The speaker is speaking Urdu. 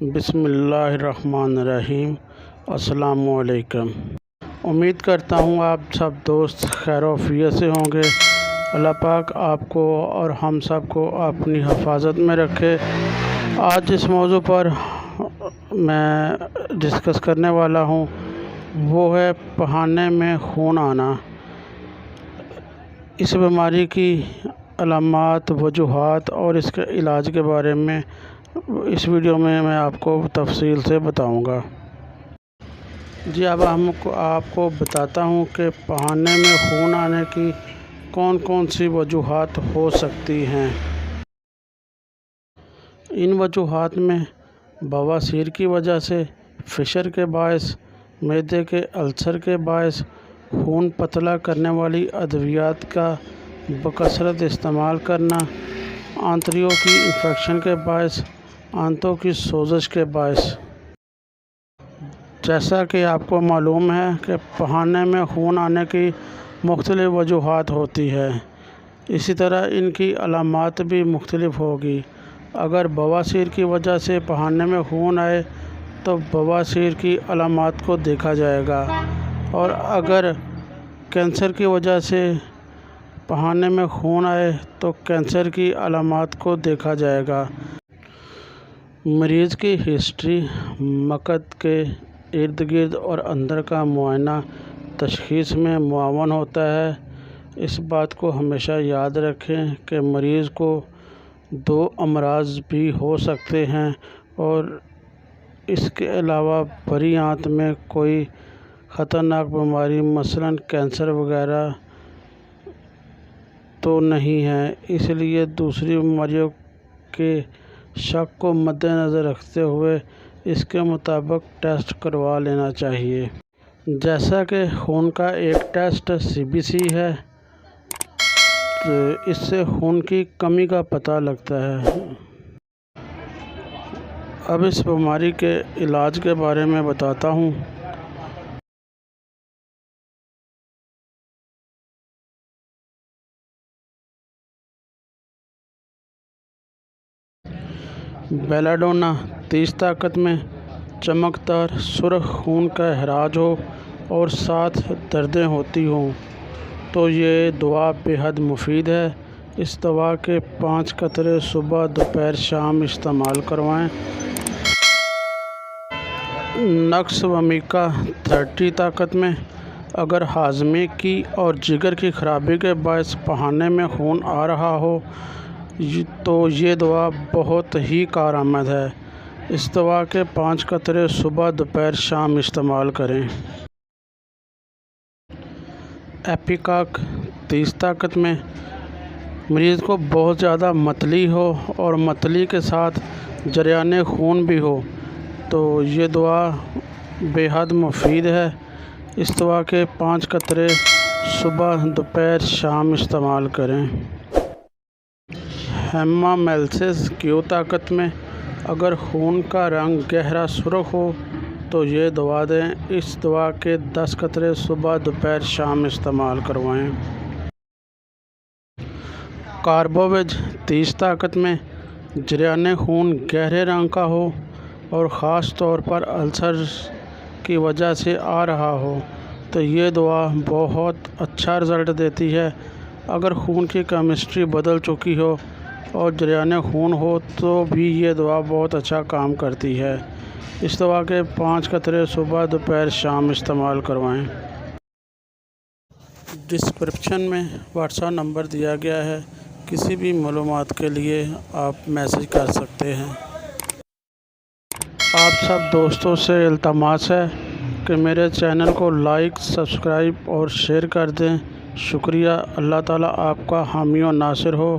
بسم اللہ الرحمن الرحیم۔ السلام علیکم۔ امید کرتا ہوں آپ سب دوست خیر و عافیت سے ہوں گے۔ اللہ پاک آپ کو اور ہم سب کو اپنی حفاظت میں رکھے۔ آج جس موضوع پر میں ڈسکس کرنے والا ہوں وہ ہے پخانے میں خون آنا۔ اس بیماری کی علامات، وجوہات اور اس کے علاج کے بارے میں اس ویڈیو میں آپ کو تفصیل سے بتاؤں گا۔ جی اب آپ کو بتاتا ہوں کہ پخانے میں خون آنے کی کون کون سی وجوہات ہو سکتی ہیں۔ ان وجوہات میں بواسیر کی وجہ سے، فشر کے باعث، معدے کے السر کے باعث، خون پتلا کرنے والی ادویات کا بکثرت استعمال کرنا، آنتڑیوں کی انفیکشن کے باعث، آنتوں کی سوزش کے باعث۔ جیسا کہ آپ کو معلوم ہے کہ پخانے میں خون آنے کی مختلف وجوہات ہوتی ہے، اسی طرح ان کی علامات بھی مختلف ہوگی۔ اگر بواسیر کی وجہ سے پخانے میں خون آئے تو بواسیر کی علامات کو دیکھا جائے گا، اور اگر کینسر کی وجہ سے پخانے میں خون آئے تو کینسر کی علامات کو دیکھا جائے گا۔ مریض کی ہسٹری، مقعد کے ارد گرد اور اندر کا معائنہ تشخیص میں معاون ہوتا ہے۔ اس بات کو ہمیشہ یاد رکھیں کہ مریض کو 2 امراض بھی ہو سکتے ہیں، اور اس کے علاوہ بڑی آنت میں کوئی خطرناک بیماری مثلاً کینسر وغیرہ تو نہیں ہے، اس لیے دوسری بیماریوں کے شک کو مد نظر رکھتے ہوئے اس کے مطابق ٹیسٹ کروا لینا چاہیے۔ جیسا کہ خون کا ایک ٹیسٹ CBC ہے، تو اس سے خون کی کمی کا پتہ لگتا ہے۔ اب اس بیماری کے علاج کے بارے میں بتاتا ہوں۔ بیلاڈونا، تیز طاقت میں چمکدار سرخ خون کا اخراج ہو اور ساتھ دردیں ہوتی ہوں تو یہ دوا بے حد مفید ہے۔ اس دوا کے 5 قطرے صبح، دوپہر، شام استعمال کروائیں۔ نقص ومیکا، 30 طاقت میں اگر ہاضمے کی اور جگر کی خرابی کے باعث پخانے میں خون آ رہا ہو تو یہ دوا بہت ہی کارآمد ہے۔ اس دوا کے 5 قطرے صبح، دوپہر، شام استعمال کریں۔ ایپیکاک، 30 طاقت میں مریض کو بہت زیادہ متلی ہو اور متلی کے ساتھ جریان خون بھی ہو تو یہ دوا بے حد مفید ہے۔ اس دوا کے 5 قطرے صبح، دوپہر، شام استعمال کریں۔ ہیمامیلسس، کیو طاقت میں اگر خون کا رنگ گہرا سرخ ہو تو یہ دوا دیں۔ اس دوا کے 10 قطرے صبح، دوپہر، شام استعمال کروائیں۔ کاربوویج، 30 طاقت میں جریان خون گہرے رنگ کا ہو اور خاص طور پر السر کی وجہ سے آ رہا ہو تو یہ دوا بہت اچھا رزلٹ دیتی ہے۔ اگر خون کی کیمسٹری بدل چکی ہو اور جریان خون ہو تو بھی یہ دوا بہت اچھا کام کرتی ہے۔ اس دوا کے 5 قطرے صبح، دوپہر، شام استعمال کروائیں۔ ڈسکرپشن میں واٹس ایپ نمبر دیا گیا ہے، کسی بھی معلومات کے لیے آپ میسج کر سکتے ہیں۔ آپ سب دوستوں سے التماس ہے کہ میرے چینل کو لائک، سبسکرائب اور شیئر کر دیں۔ شکریہ۔ اللہ تعالیٰ آپ کا حامی و ناصر ہو۔